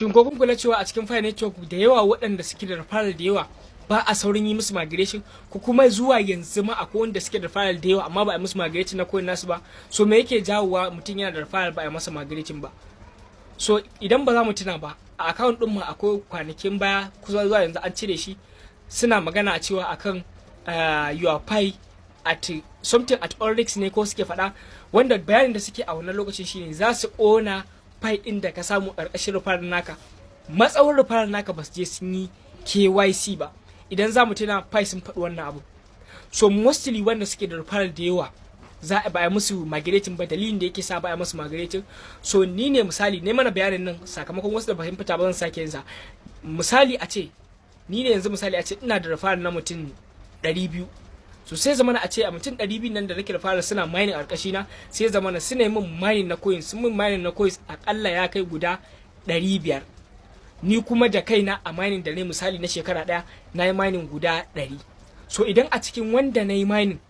Shin ko kun kula cewa a cikin Fire Network da yawa waɗanda suke da referral da yawa ba a saurin yi musu migration, ko kuma zuwa yanzu ma akwai wanda suke da referral da yawa amma ba a musu migration na coin nasu ba. So me yake jawowa mutum yana da referral ba a masa migration ba? So idan ba za mu tuna ba, a account din mu akwai kwanakin baya kusa zuwa yanzu an cire shi, suna magana a cewa akan your pi at something at all risks ne ko suke faɗa, wanda bayanin da suke a wannan lokacin shine za su ƙona pi ɗin da ka samu ƙarƙashin referral naka, matsawar referral naka ba su je sun yi KYC ba. Idan za mu tuna pi sun faɗi wannan abu. So mostly wanda suke da referral da yawa za a baya musu migrating ba, dalilin da yake sa baya musu migrating. So ni ne misali ne mana bayanin nan sakamakon wasu da fahimta ba zan sake yanzu. Misali a ce ni ne yanzu misali a ce ina da referral na mutum 200. So sai zamana a ce a mutum 200 nan da nake referral suna mining a ƙarƙashi na, sai zamana suna min mining na coins, sun min mining na coins akalla ya kai guda 500. Ni kuma da kaina a mining da ne misali na shekara daya na yi mining guda 100. So idan a cikin wanda na yi mining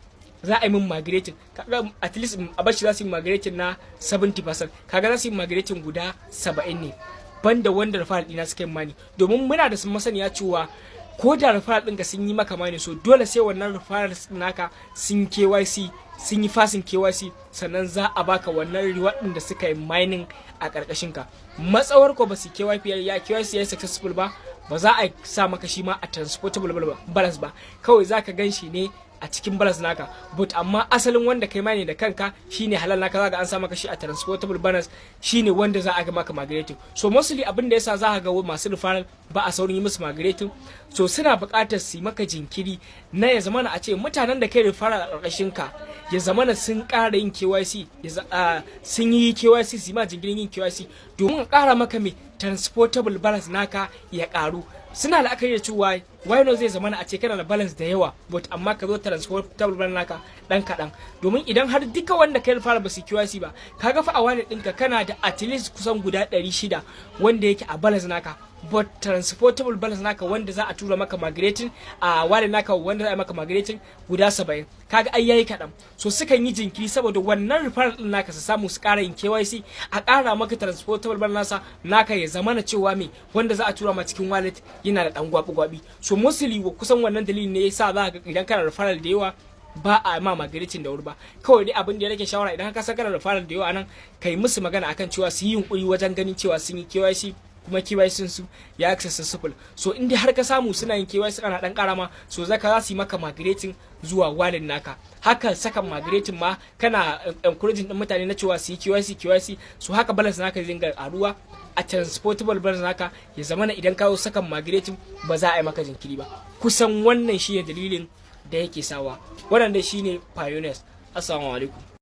za a yi min migrating, kaga at least a bashi za su yi migrating na 70%, kaga za su yi migrating guda 70 ne banda wanda referral ɗina suka yi mining. Domin muna da masaniya cewa ko da referral ɗinka sun yi maka mining, so dole sai wannan referral naka sun KYC, sun yi fasin KYC, sannan za a baka wannan reward ɗin da suka yi mining a ƙarƙashin ka. Matsawar ko ba su KYC ya successful ba, ba za a sa maka shi ma a transportable balance ba, kawai za ka gan shi ne a cikin balance naka. But amma asalin wanda kai mining da kanka shine halal naka, za ka an sa maka shi a transportable balance, shine wanda za a ga maka migrating. So mostly abin da yasa za ka ga masu referral ba a saurin yi musu migrating, so suna buƙatar su yi maka jinkiri na ya zamana a ce mutanen da kai referral a ƙarƙashin ka ya zamana sun ƙara yin KYC, sun yi KYC, su yi ma jinkirin yin KYC domin a ƙara maka mai transportable balance naka ya ƙaru. Suna la'akari da cewa why no zai zamana a ce kana da balance da yawa but amma ka zo transportable balance naka dan kaɗan, domin idan har duka wanda kai fara ba su KYC ba, kaga fa a wallet ɗinka kana da at least kusan guda 600 wanda yake a balance naka, but transportable balance naka wanda za a tura maka migrating a wallet naka wanda za a maka migrating guda 70, kaga ai yayi kaɗan. So sukan yi jinkiri saboda wannan referral ɗin naka su samu su ƙara yin KYC, a ƙara maka transportable balance naka ya zamana cewa me wanda za a tura ma cikin wallet yana da ɗan gwabi-gwabi. So mostly kusan wannan dalilin ne yasa za ka idan kana referral da yawa ba a ma migrating da wuri ba. Kawai dai abin da ya rake shawara, idan ka san kana referral da yawa nan, kai musu magana akan cewa su yi yunkuri wajen ganin cewa sun yi KYC, kuma KYC su ya successful. So in dai har ka samu suna yin KYC ana dan karama, so zaka za su yi maka migrating zuwa wallet naka. Haka saka migrating ma kana encouraging din mutane na cewa su yi KYC, so haka balance naka zai dinga karuwa a transportable balance naka, ya zamana idan ka saka migrating ba za a yi maka jinkiri ba. Kusan wannan shine dalilin da yake sawa. Wannan dai shine Pioneers. Assalamu alaikum.